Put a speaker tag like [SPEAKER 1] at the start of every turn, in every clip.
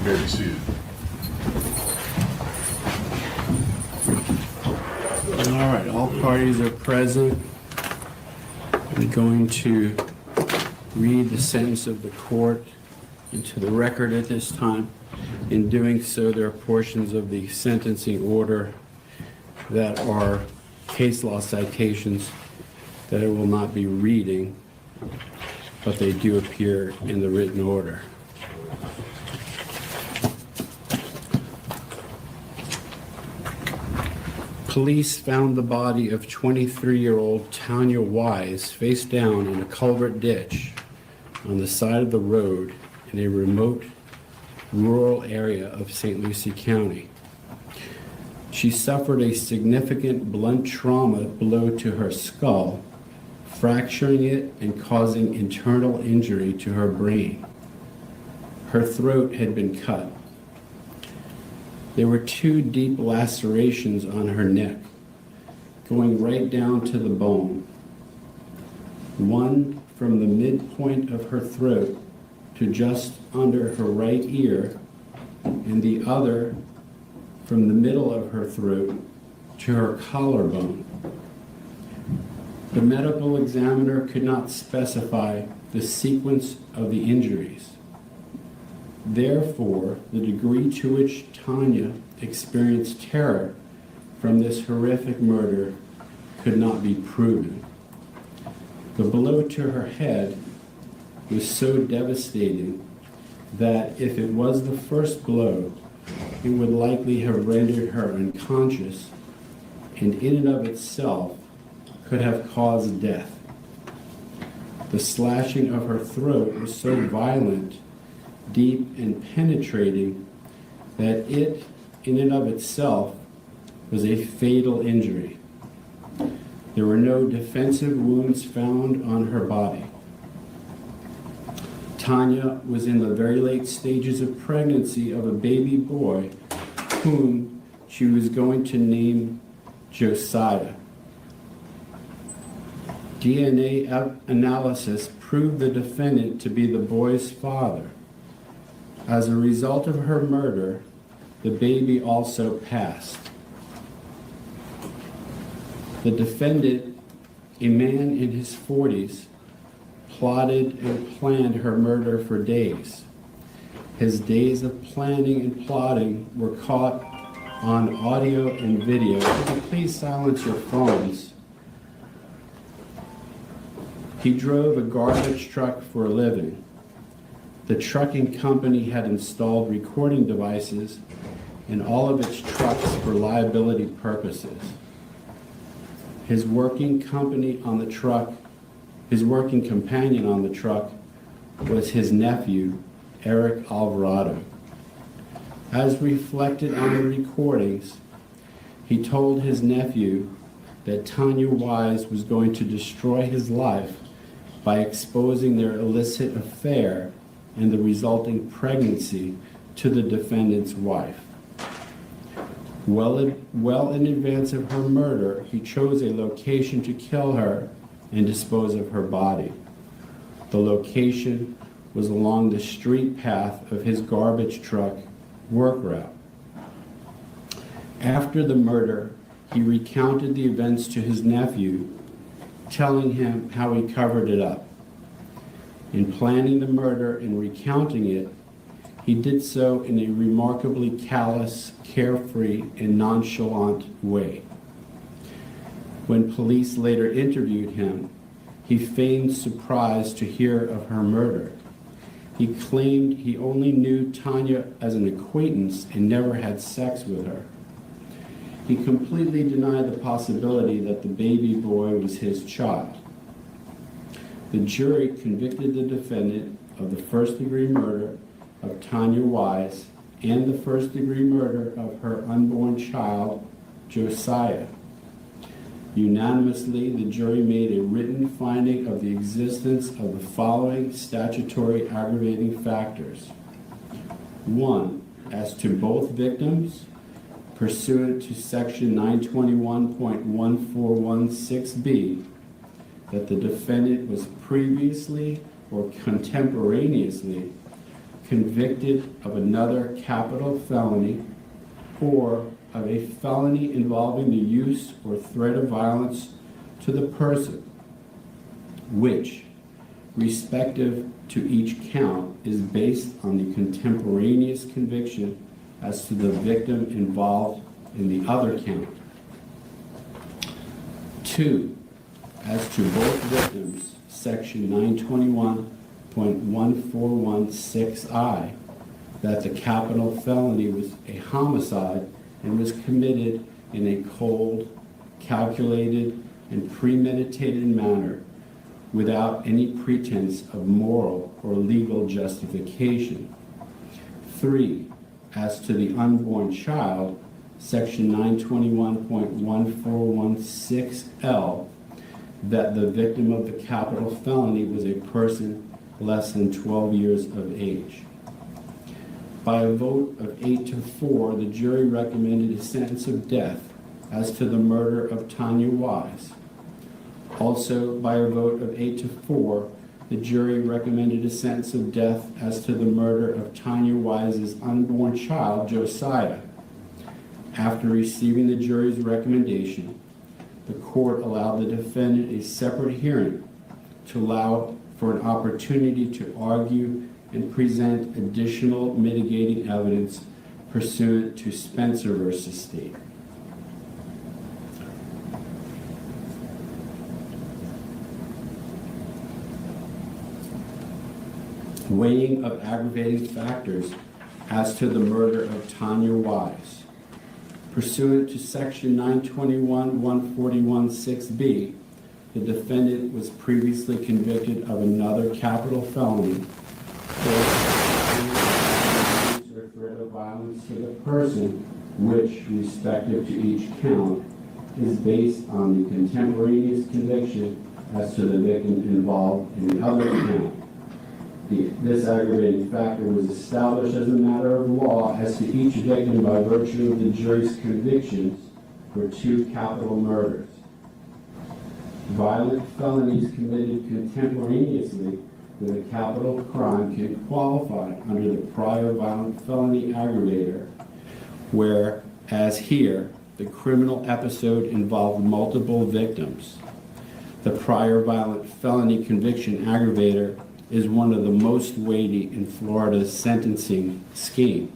[SPEAKER 1] may be seated.
[SPEAKER 2] All right, all parties are present. I'm going to read the sentence of the court into the record at this time. In doing so, there are portions of the sentencing order that are case law citations that I will not be reading, but they do appear in the written order. Police found the body of 23-year-old Tanya Wise face down in a culvert ditch on the side of the road in a remote rural area of St. Lucie County. She suffered a significant blunt trauma blow to her skull, fracturing it and causing internal injury to her brain. Her throat had been cut. There were 2 deep lacerations on her neck, going right down to the bone. One from the midpoint of her throat to just under her right ear, and the other from the middle of her throat to her collarbone. The medical examiner could not specify the sequence of the injuries. Therefore, the degree to which Tanya experienced terror from this horrific murder could not be proven. The blow to her head was so devastating that if it was the first blow, it would likely have rendered her unconscious and in and of itself could have caused death. The slashing of her throat was so violent, deep, and penetrating that it, in and of itself, was a fatal injury. There were no defensive wounds found on her body. Tanya was in the very late stages of pregnancy of a baby boy whom she was going to name Josiah. DNA analysis proved the defendant to be the boy's father. As a result of her murder, the baby also passed. The defendant, a man in his 40s, plotted and planned her murder for days. His days of planning and plotting were caught on audio and video. Could you please silence your phones? He drove a garbage truck for a living. The trucking company had installed recording devices in all of its trucks for liability purposes. His working companion on the truck was his nephew, Eric Alvarado. As reflected on the recordings, he told his nephew that Tanya Wise was going to destroy his life by exposing their illicit affair and the resulting pregnancy to the defendant's wife. Well in advance of her murder, he chose a location to kill her and dispose of her body. The location was along the street path of his garbage truck work route. After the murder, he recounted the events to his nephew, telling him how he covered it up. In planning the murder and recounting it, he did so in a remarkably callous, carefree, and nonchalant way. When police later interviewed him, he feigned surprise to hear of her murder. He claimed he only knew Tanya as an acquaintance and never had sex with her. He completely denied the possibility that the baby boy was his child. The jury convicted the defendant of the first-degree murder of Tanya Wise and the first-degree murder of her unborn child, Josiah. Unanimously, the jury made a written finding of the existence of the following statutory aggravating factors. 1, as to both victims, pursuant to section 921.1416B, that the defendant was previously or contemporaneously convicted of another capital felony or of a felony involving the use or threat of violence to the person, which, respective to each count, is based on the contemporaneous conviction as to the victim involved in the other count. 2. As to both victims, Section 921.1416I, that the capital felony was a homicide and was committed in a cold, calculated, and premeditated manner without any pretense of moral or legal justification. 3. As to the unborn child, Section 921.1416L, that the victim of the capital felony was a person less than 12 years of age. By a vote of 8-4, the jury recommended a sentence of death as to the murder of Tanya Wise. Also, by a vote of 8-4, the jury recommended a sentence of death as to the murder of Tanya Wise's unborn child, Josiah. After receiving the jury's recommendation, the court allowed the defendant a separate hearing to allow for an opportunity to argue and present additional mitigating evidence pursuant to Spencer v. State. Weighing of aggravating factors as to the murder of Tanya Wise. Pursuant to Section 921.141(6)b, the defendant was previously convicted of another capital felony for or threat of violence to the person, which, respective to each count, is based on the contemporaneous conviction as to the victim involved in the other count. This aggravating factor was established as a matter of law as to each victim by virtue of the jury's convictions for 2 capital murders. Violent felonies committed contemporaneously with a capital crime can qualify under the prior violent felony aggravator, whereas here, the criminal episode involved multiple victims. The prior violent felony conviction aggravator is one of the most weighty in Florida's sentencing scheme.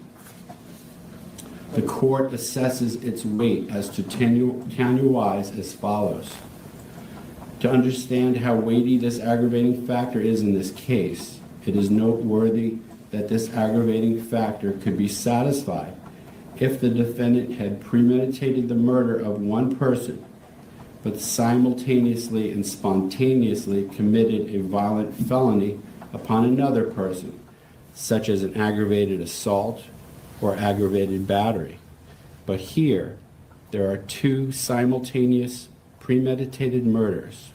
[SPEAKER 2] The court assesses its weight as to Tanya Wise as follows. To understand how weighty this aggravating factor is in this case, it is noteworthy that this aggravating factor could be satisfied if the defendant had premeditated the murder of one person, but simultaneously and spontaneously committed a violent felony upon another person, such as an aggravated assault or aggravated battery. But here, there are 2 simultaneous premeditated murders.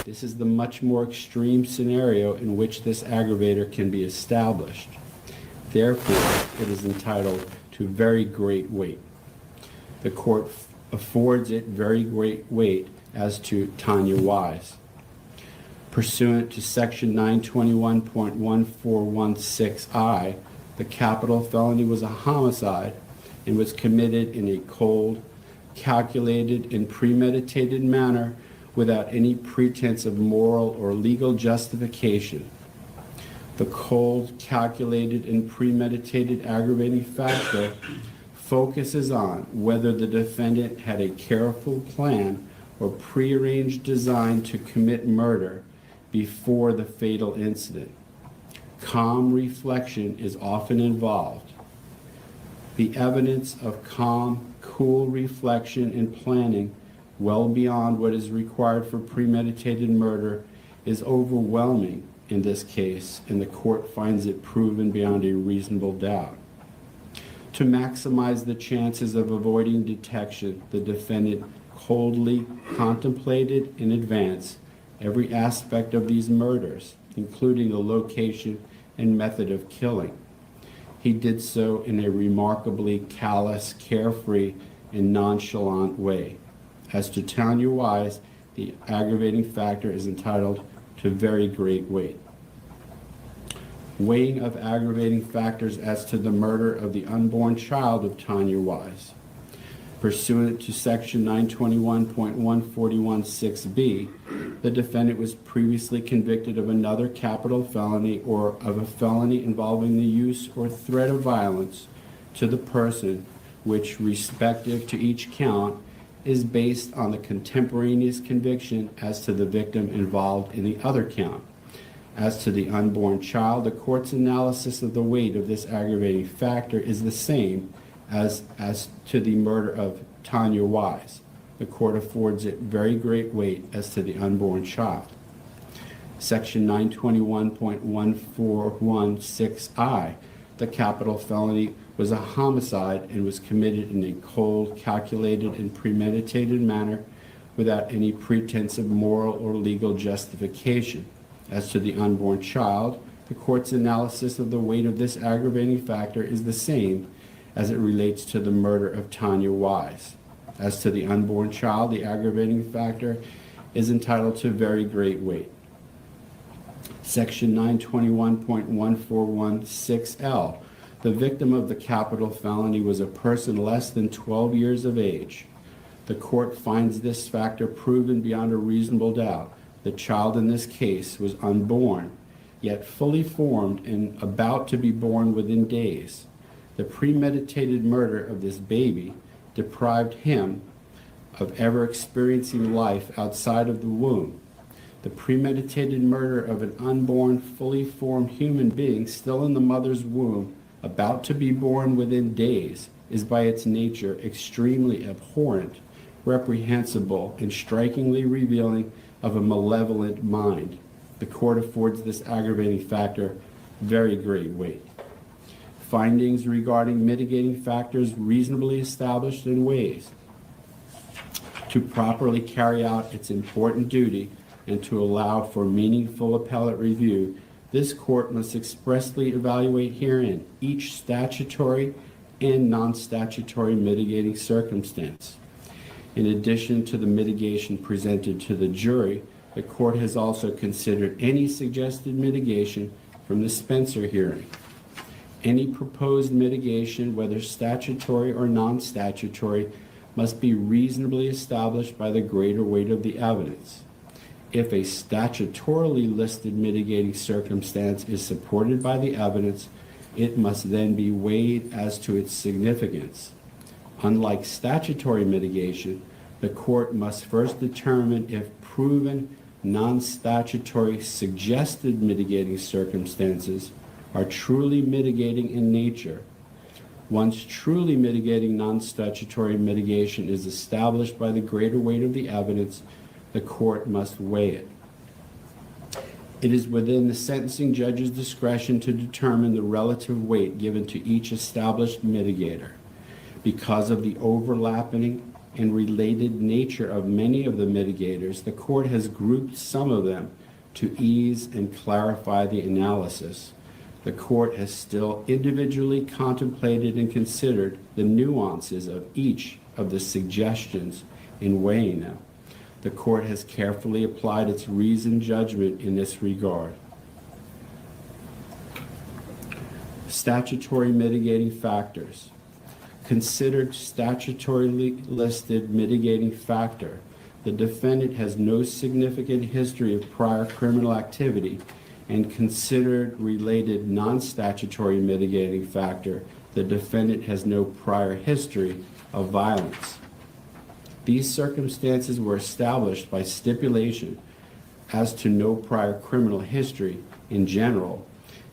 [SPEAKER 2] This is the much more extreme scenario in which this aggravator can be established. Therefore, it is entitled to very great weight. The court affords it very great weight as to Tanya Wise. Pursuant to Section 921.1416I, the capital felony was a homicide and was committed in a cold, calculated, and premeditated manner without any pretense of moral or legal justification. The cold, calculated, and premeditated aggravating factor focuses on whether the defendant had a careful plan or prearranged design to commit murder before the fatal incident. Calm reflection is often involved. The evidence of calm, cool reflection and planning well beyond what is required for premeditated murder is overwhelming in this case, and the court finds it proven beyond a reasonable doubt. To maximize the chances of avoiding detection, the defendant coldly contemplated in advance every aspect of these murders, including the location and method of killing. He did so in a remarkably callous, carefree, and nonchalant way. As to Tanya Wise, the aggravating factor is entitled to very great weight. weighing of aggravating factors as to the murder of the unborn child of Tanya Wise. Pursuant to Section 921.141(6)b, the defendant was previously convicted of another capital felony or of a felony involving the use or threat of violence to the person, which, respective to each count, is based on the contemporaneous conviction as to the victim involved in the other count. As to the unborn child, the court's analysis of the weight of this aggravating factor is the same as to the murder of Tanya Wise. The court affords it very great weight as to the unborn child. Section 921.1416I, the capital felony was a homicide and was committed in a cold, calculated, and premeditated manner without any pretense of moral or legal justification. As to the unborn child, the court's analysis of the weight of this aggravating factor is the same as it relates to the murder of Tanya Wise. As to the unborn child, the aggravating factor is entitled to very great weight. Section 921.1416L, the victim of the capital felony was a person less than 12 years of age. The court finds this factor proven beyond a reasonable doubt. The child in this case was unborn, yet fully formed and about to be born within days. The premeditated murder of this baby deprived him of ever experiencing life outside of the womb. The premeditated murder of an unborn, fully formed human being still in the mother's womb, about to be born within days, is by its nature extremely abhorrent, reprehensible, and strikingly revealing of a malevolent mind. The court affords this aggravating factor very great weight. Findings regarding mitigating factors reasonably established in ways to properly carry out its important duty and to allow for meaningful appellate review, this court must expressly evaluate herein each statutory and non-statutory mitigating circumstance. In addition to the mitigation presented to the jury, the court has also considered any suggested mitigation from the Spencer hearing. Any proposed mitigation, whether statutory or non-statutory, must be reasonably established by the greater weight of the evidence. If a statutorily listed mitigating circumstance is supported by the evidence, it must then be weighed as to its significance. Unlike statutory mitigation, the court must first determine if proven non-statutory suggested mitigating circumstances are truly mitigating in nature. Once truly mitigating non-statutory mitigation is established by the greater weight of the evidence, the court must weigh it. It is within the sentencing judge's discretion to determine the relative weight given to each established mitigator. Because of the overlapping and related nature of many of the mitigators, the court has grouped some of them to ease and clarify the analysis. The court has still individually contemplated and considered the nuances of each of the suggestions in weighing them. The court has carefully applied its reasoned judgment in this regard. Statutory mitigating factors. Considered statutorily listed mitigating factor. The defendant has no significant history of prior criminal activity, and considered related non-statutory mitigating factor. The defendant has no prior history of violence. These circumstances were established by stipulation as to no prior criminal history in general,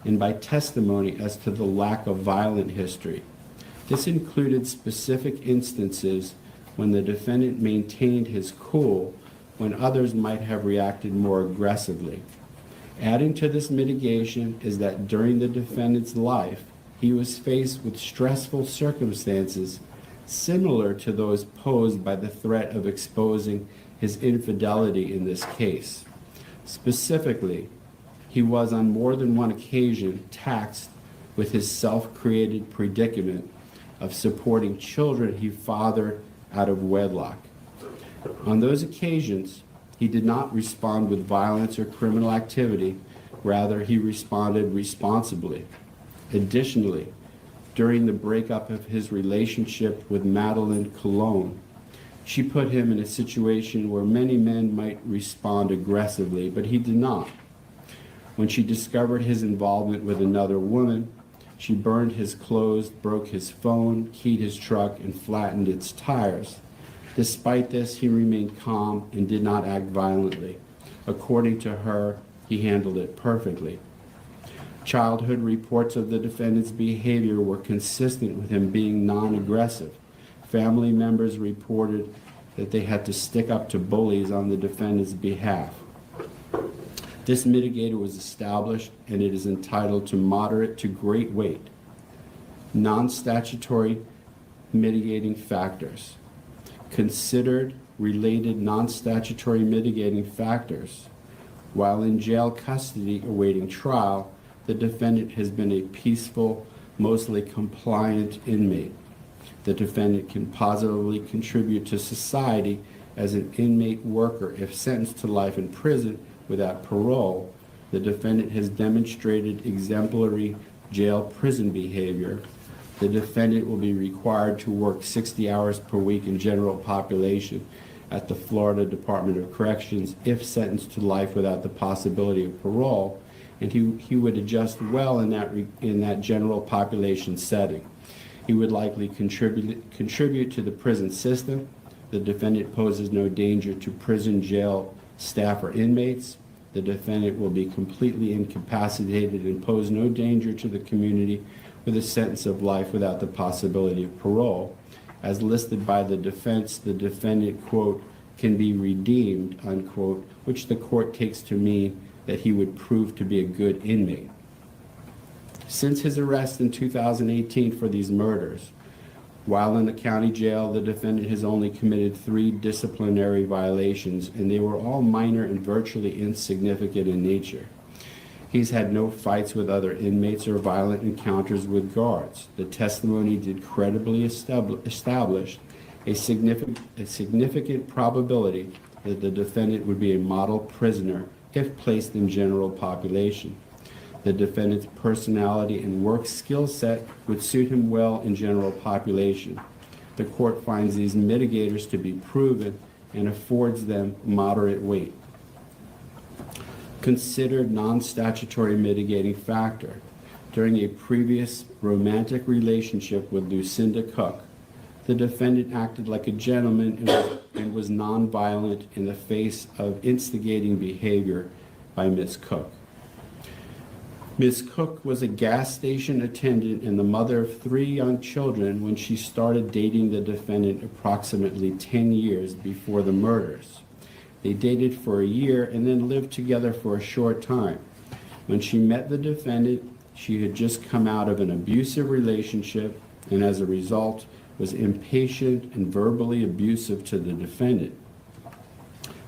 [SPEAKER 2] and by testimony as to the lack of violent history. This included specific instances when the defendant maintained his cool when others might have reacted more aggressively. Adding to this mitigation is that during the defendant's life, he was faced with stressful circumstances similar to those posed by the threat of exposing his infidelity in this case. Specifically, he was on more than one occasion taxed with his self-created predicament of supporting children he fathered out of wedlock. On those occasions, he did not respond with violence or criminal activity, Rather, he responded responsibly. Additionally, during the breakup of his relationship with Madeline Cologne, she put him in a situation where many men might respond aggressively, but he did not. When she discovered his involvement with another woman, she burned his clothes, broke his phone, keyed his truck, and flattened its tires. Despite this, he remained calm and did not act violently. According to her, he handled it perfectly. Childhood reports of the defendant's behavior were consistent with him being non-aggressive. Family members reported that they had to stick up to bullies on the defendant's behalf. This mitigator was established, and it is entitled to moderate to great weight. Non-statutory mitigating factors. Considered related non-statutory mitigating factors. While in jail custody awaiting trial, the defendant has been a peaceful, mostly compliant inmate. The defendant can positively contribute to society as an inmate worker if sentenced to life in prison without parole. The defendant has demonstrated exemplary jail-prison behavior. The defendant will be required to work 60 hours per week in general population at the Florida Department of Corrections if sentenced to life without the possibility of parole, and he would adjust well in that general population setting. He would likely contribute to the prison system. The defendant poses no danger to prison, jail staff, or inmates. The defendant will be completely incapacitated and pose no danger to the community with a sentence of life without the possibility of parole. As listed by the defense, the defendant, quote, can be redeemed, unquote, which the court takes to mean that he would prove to be a good inmate. Since his arrest in 2018 for these murders, while in the county jail, the defendant has only committed 3 disciplinary violations, and they were all minor and virtually insignificant in nature. He's had no fights with other inmates or violent encounters with guards. The testimony did credibly establish a significant probability that the defendant would be a model prisoner if placed in general population. The defendant's personality and work skill set would suit him well in general population. The court finds these mitigators to be proven and affords them moderate weight. Considered non-statutory mitigating factor. During a previous romantic relationship with Lucinda Cook, the defendant acted like a gentleman and was nonviolent in the face of instigating behavior by Ms. Cook. Ms. Cook was a gas station attendant and the mother of 3 young children when she started dating the defendant approximately 10 years before the murders. They dated for a year and then lived together for a short time. When she met the defendant, she had just come out of an abusive relationship and as a result was impatient and verbally abusive to the defendant.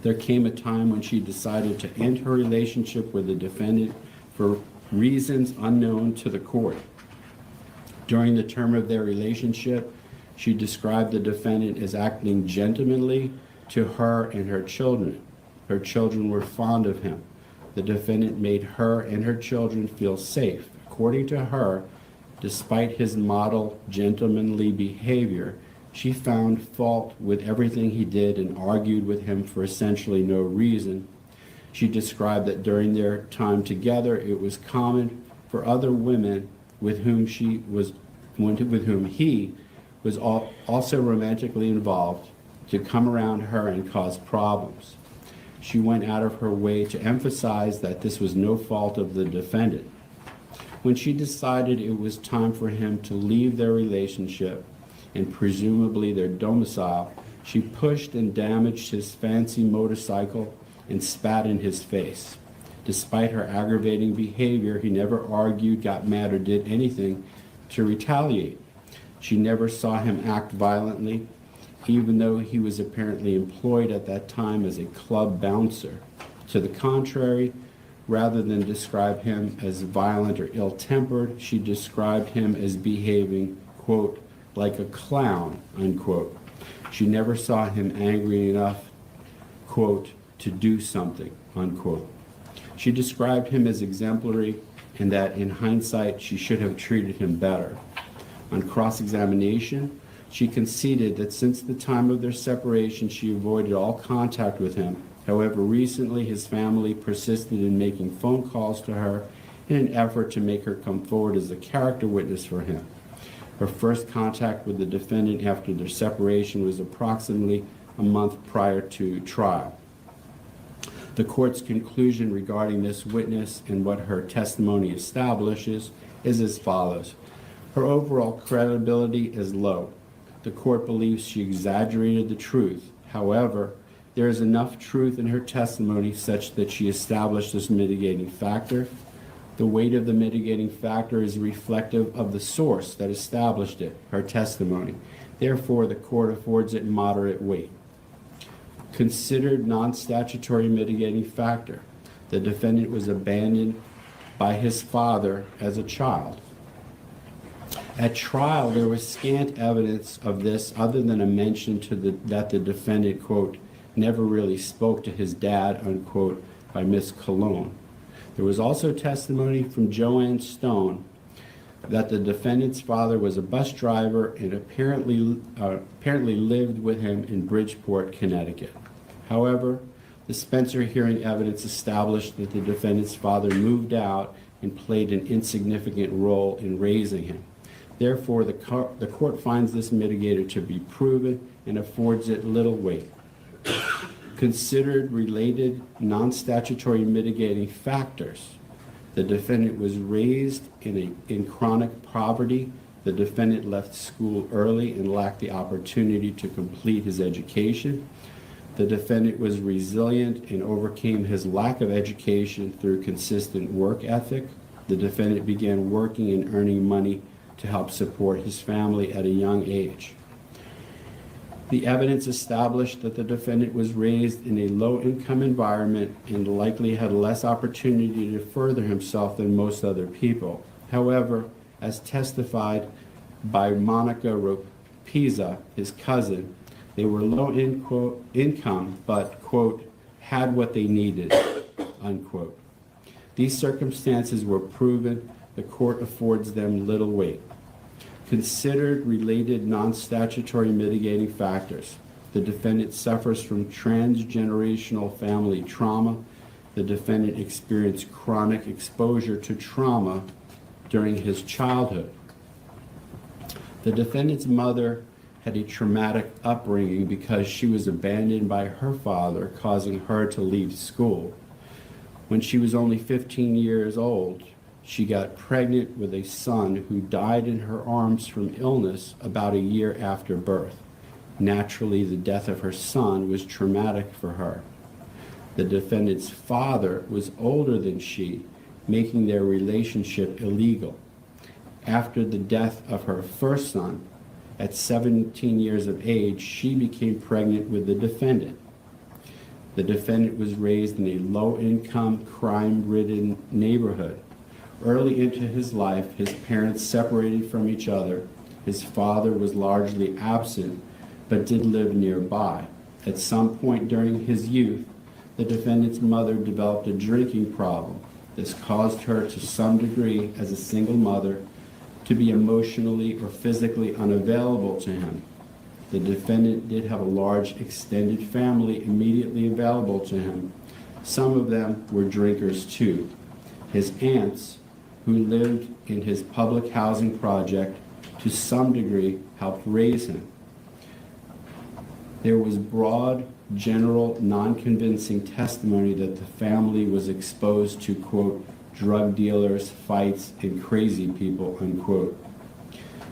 [SPEAKER 2] There came a time when she decided to end her relationship with the defendant for reasons unknown to the court. During the term of their relationship, she described the defendant as acting gentlemanly to her and her children. Her children were fond of him. The defendant made her and her children feel safe. According to her, despite his model gentlemanly behavior, she found fault with everything he did and argued with him for essentially no reason. She described that during their time together, it was common for other women with whom he was also romantically involved to come around her and cause problems. She went out of her way to emphasize that this was no fault of the defendant. When she decided it was time for him to leave their relationship and presumably their domicile, she pushed and damaged his fancy motorcycle and spat in his face. Despite her aggravating behavior, he never argued, got mad, or did anything to retaliate. She never saw him act violently, even though he was apparently employed at that time as a club bouncer. To the contrary, rather than describe him as violent or ill-tempered, she described him as behaving, quote, like a clown, unquote. She never saw him angry enough, quote, to do something, unquote. She described him as exemplary and that in hindsight she should have treated him better. On cross-examination, she conceded that since the time of their separation she avoided all contact with him. However, recently his family persisted in making phone calls to her in an effort to make her come forward as a character witness for him. Her first contact with the defendant after their separation was approximately a month prior to trial. The court's conclusion regarding this witness and what her testimony establishes is as follows. Her overall credibility is low. The court believes she exaggerated the truth. However, there is enough truth in her testimony such that she established this mitigating factor. The weight of the mitigating factor is reflective of the source that established it, her testimony. Therefore, the court affords it moderate weight. Considered non-statutory mitigating factor. The defendant was abandoned by his father as a child. At trial, there was scant evidence of this other than a mention that the defendant, quote, never really spoke to his dad, unquote, by Miss Cologne. There was also testimony from Joanne Stone that the defendant's father was a bus driver and apparently lived with him in Bridgeport, Connecticut. However, the Spencer hearing evidence established that the defendant's father moved out and played an insignificant role in raising him. Therefore, the court finds this mitigator to be proven and affords it little weight. Considered related non-statutory mitigating factors. The defendant was raised in chronic poverty. The defendant left school early and lacked the opportunity to complete his education. The defendant was resilient and overcame his lack of education through consistent work ethic. The defendant began working and earning money to help support his family at a young age. The evidence established that the defendant was raised in a low-income environment and likely had less opportunity to further himself than most other people. However, as testified by Monica Ropiza, his cousin, they were low income, but, quote, had what they needed, unquote. These circumstances were proven. The court affords them little weight. Considered related non-statutory mitigating factors. The defendant suffers from transgenerational family trauma. The defendant experienced chronic exposure to trauma during his childhood. The defendant's mother had a traumatic upbringing because she was abandoned by her father, causing her to leave school. When she was only 15 years old, she got pregnant with a son who died in her arms from illness about a year after birth. Naturally, the death of her son was traumatic for her. The defendant's father was older than she, making their relationship illegal. After the death of her first son, at 17 years of age, she became pregnant with the defendant. The defendant was raised in a low-income, crime-ridden neighborhood. Early into his life, his parents separated from each other. His father was largely absent, but did live nearby. At some point during his youth, the defendant's mother developed a drinking problem. This caused her, to some degree, as a single mother, to be emotionally or physically unavailable to him. The defendant did have a large extended family immediately available to him. Some of them were drinkers too. His aunts, who lived in his public housing project, to some degree helped raise him. There was broad, general, non-convincing testimony that the family was exposed to, quote, drug dealers, fights, and crazy people, unquote.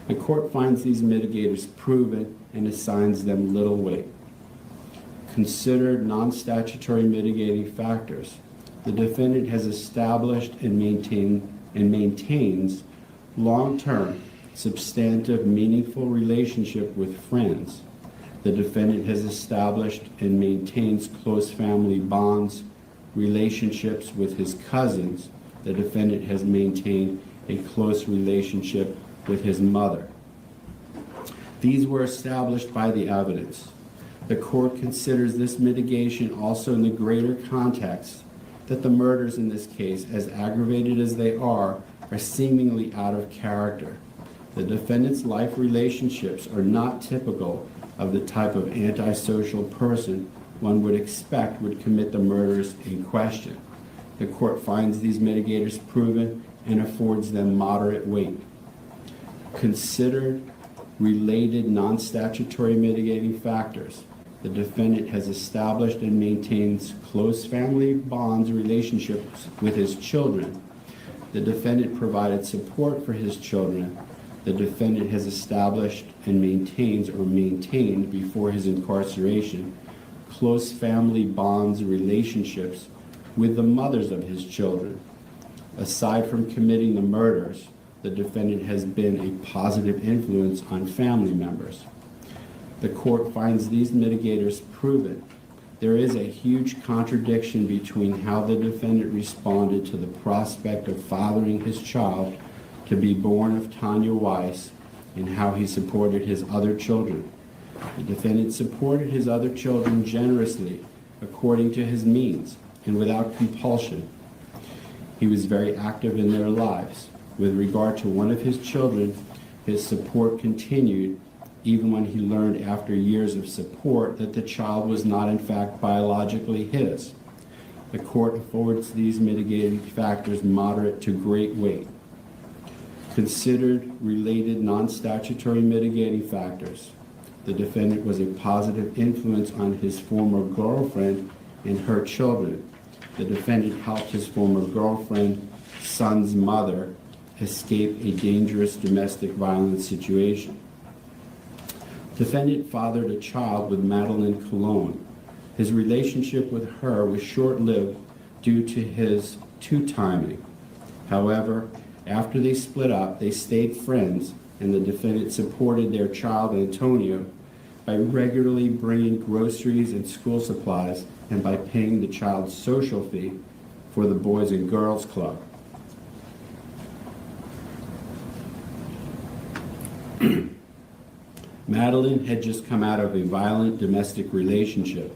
[SPEAKER 2] The court finds these mitigators proven and assigns them little weight. Considered non-statutory mitigating factors. The defendant has established and maintains long-term, substantive, meaningful relationship with friends. The defendant has established and maintains close family bonds, relationships with his cousins. The defendant has maintained a close relationship with his mother. These were established by the evidence. The court considers this mitigation also in the greater context that the murders in this case, as aggravated as they are seemingly out of character. The defendant's life relationships are not typical of the type of antisocial person one would expect would commit the murders in question. The court finds these mitigators proven and affords them moderate weight. Considered related non-statutory mitigating factors. The defendant has established and maintains close family bonds relationships with his children. The defendant provided support for his children. The defendant has established and maintained before his incarceration close family bonds relationships with the mothers of his children. Aside from committing the murders, the defendant has been a positive influence on family members. The court finds these mitigators proven. There is a huge contradiction between how the defendant responded to the prospect of fathering his child to be born of Tanya Weiss and how he supported his other children. The defendant supported his other children generously, according to his means, and without compulsion. He was very active in their lives. With regard to one of his children, his support continued even when he learned after years of support that the child was not in fact biologically his. The court affords these mitigating factors moderate to great weight. Considered related non-statutory mitigating factors. The defendant was a positive influence on his former girlfriend and her children. The defendant helped his former girlfriend's son's mother escape a dangerous domestic violence situation. Defendant fathered a child with Madeline Cologne. His relationship with her was short-lived due to his two-timing. However, after they split up, they stayed friends, and the defendant supported their child, Antonio, by regularly bringing groceries and school supplies and by paying the child's social fee for the Boys and Girls Club. Madeline had just come out of a violent domestic relationship.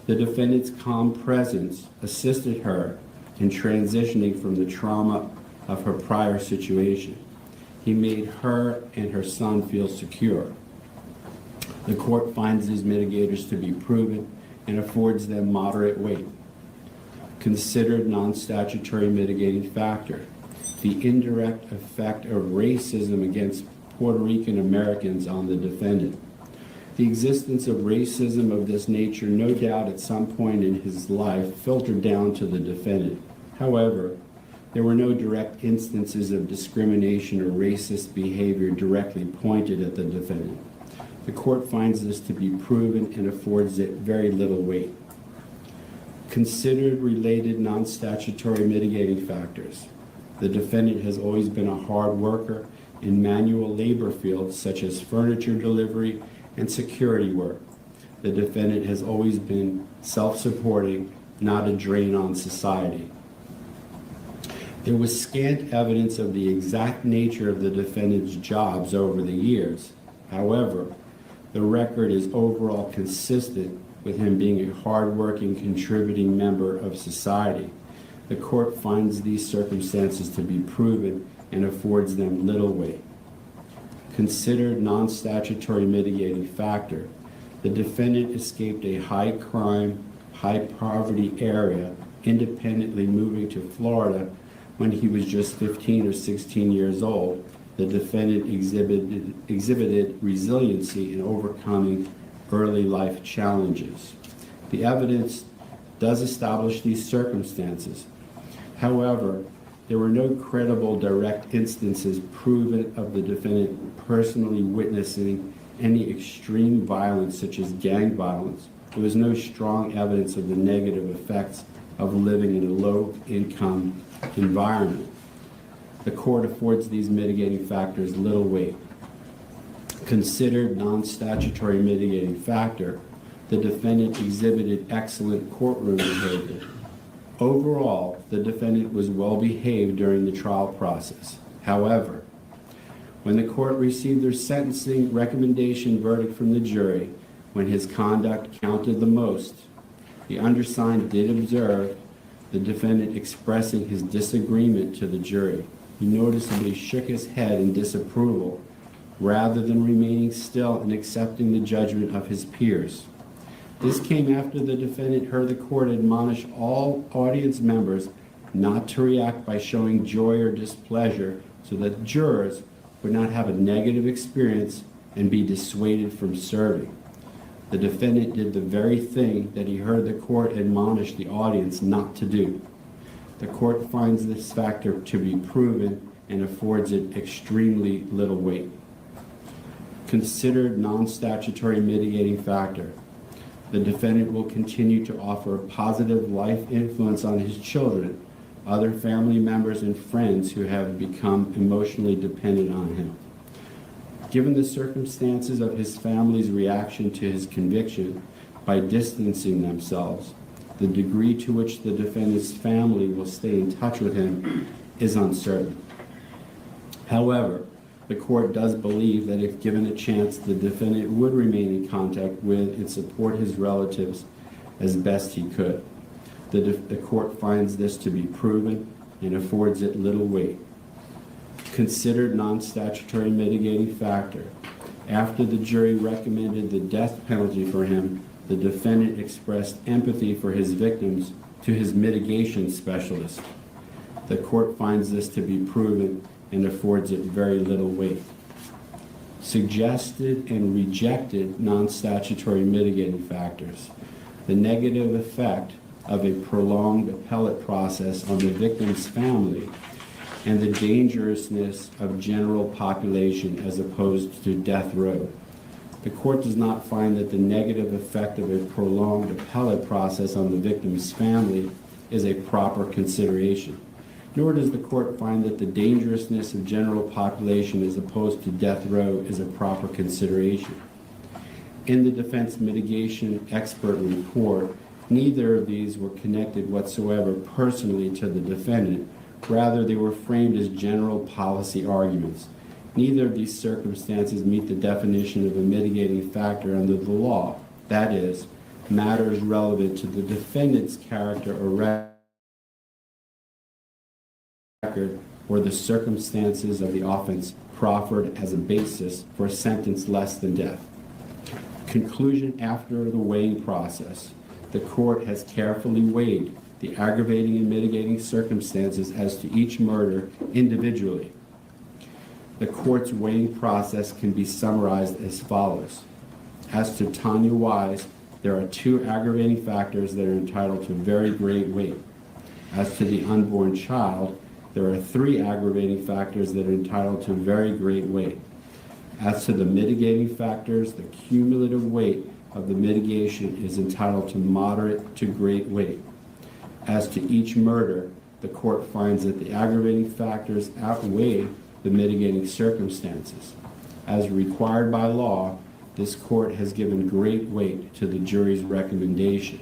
[SPEAKER 2] The defendant's calm presence assisted her in transitioning from the trauma of her prior situation. He made her and her son feel secure. The court finds these mitigators to be proven and affords them moderate weight. Considered non-statutory mitigating factor. The indirect effect of racism against Puerto Rican Americans on the defendant. The existence of racism of this nature, no doubt at some point in his life, filtered down to the defendant. However, there were no direct instances of discrimination or racist behavior directly pointed at the defendant. The court finds this to be proven and affords it very little weight. Considered related non-statutory mitigating factors. The defendant has always been a hard worker in manual labor fields such as furniture delivery and security work. The defendant has always been self-supporting, not a drain on society. There was scant evidence of the exact nature of the defendant's jobs over the years. However, the record is overall consistent with him being a hard-working, contributing member of society. The court finds these circumstances to be proven and affords them little weight. Considered non-statutory mitigating factor. The defendant escaped a high-crime, high-poverty area, independently moving to Florida when he was just 15 or 16 years old. The defendant exhibited resiliency in overcoming early life challenges. The evidence does establish these circumstances. However, there were no credible direct instances proven of the defendant personally witnessing any extreme violence such as gang violence. There was no strong evidence of the negative effects of living in a low-income environment. The court affords these mitigating factors little weight. Considered non-statutory mitigating factor, the defendant exhibited excellent courtroom behavior. Overall, the defendant was well behaved during the trial process. However, when the court received their sentencing recommendation verdict from the jury, when his conduct counted the most, the undersigned did observe the defendant expressing his disagreement to the jury. He noticeably shook his head in disapproval rather than remaining still and accepting the judgment of his peers. This came after the defendant heard the court admonish all audience members not to react by showing joy or displeasure so that jurors would not have a negative experience and be dissuaded from serving. The defendant did the very thing that he heard the court admonish the audience not to do. The court finds this factor to be proven and affords it extremely little weight. Considered non-statutory mitigating factor. The defendant will continue to offer a positive life influence on his children, other family members, and friends who have become emotionally dependent on him. Given the circumstances of his family's reaction to his conviction by distancing themselves, the degree to which the defendant's family will stay in touch with him is uncertain. However, the court does believe that if given a chance, the defendant would remain in contact with and support his relatives as best he could. The court finds this to be proven and affords it little weight. Considered non-statutory mitigating factor. After the jury recommended the death penalty for him, the defendant expressed empathy for his victims to his mitigation specialist. The court finds this to be proven and affords it very little weight. Suggested and rejected non-statutory mitigating factors. The negative effect of a prolonged appellate process on the victim's family and the dangerousness of general population as opposed to death row. The court does not find that the negative effect of a prolonged appellate process on the victim's family is a proper consideration, nor does the court find that the dangerousness of general population as opposed to death row is a proper consideration. In the defense mitigation expert report, neither of these were connected whatsoever personally to the defendant. Rather, they were framed as general policy arguments. Neither of these circumstances meet the definition of a mitigating factor under the law, that is, matters relevant to the defendant's character or record or the circumstances of the offense proffered as a basis for a sentence less than death. Conclusion after the weighing process. The court has carefully weighed the aggravating and mitigating circumstances as to each murder individually. The court's weighing process can be summarized as follows. As to Tanya Wise, there are 2 aggravating factors that are entitled to very great weight. As to the unborn child, there are 3 aggravating factors that are entitled to very great weight. As to the mitigating factors, the cumulative weight of the mitigation is entitled to moderate to great weight. As to each murder, the court finds that the aggravating factors outweigh the mitigating circumstances. As required by law, this court has given great weight to the jury's recommendation.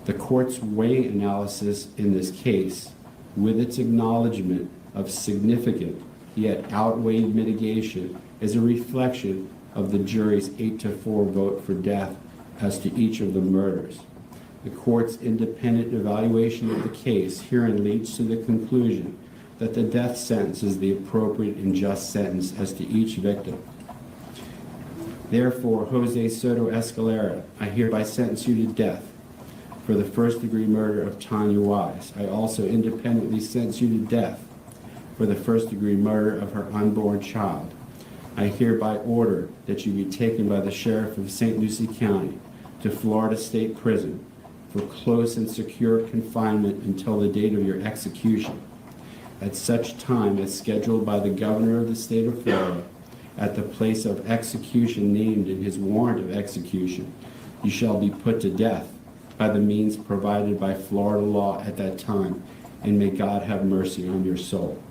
[SPEAKER 2] The court's weight analysis in this case, with its acknowledgement of significant yet outweighed mitigation, is a reflection of the jury's 8-4 vote for death as to each of the murders. The court's independent evaluation of the case herein leads to the conclusion that the death sentence is the appropriate and just sentence as to each victim. Therefore, Jose Soto-Escalera, I hereby sentence you to death for the first-degree murder of Tanya Wise. I also independently sentence you to death for the first-degree murder of her unborn child. I hereby order that you be taken by the Sheriff of St. Lucie County to Florida State Prison for close and secure confinement until the date of your execution, at such time as scheduled by the Governor of the State of Florida, at the place of execution named in his warrant of execution. You shall be put to death by the means provided by Florida law at that time, and may God have mercy on your soul.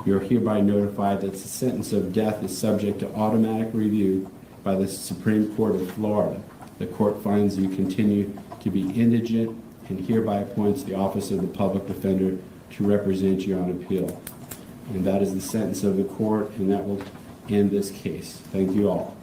[SPEAKER 2] You are hereby notified that the sentence of death is subject to automatic review by the Supreme Court of Florida. The court finds you continue to be indigent and hereby appoints the office of the public defender to represent you on appeal. And that is the sentence of the court, and that will end this case. Thank you all.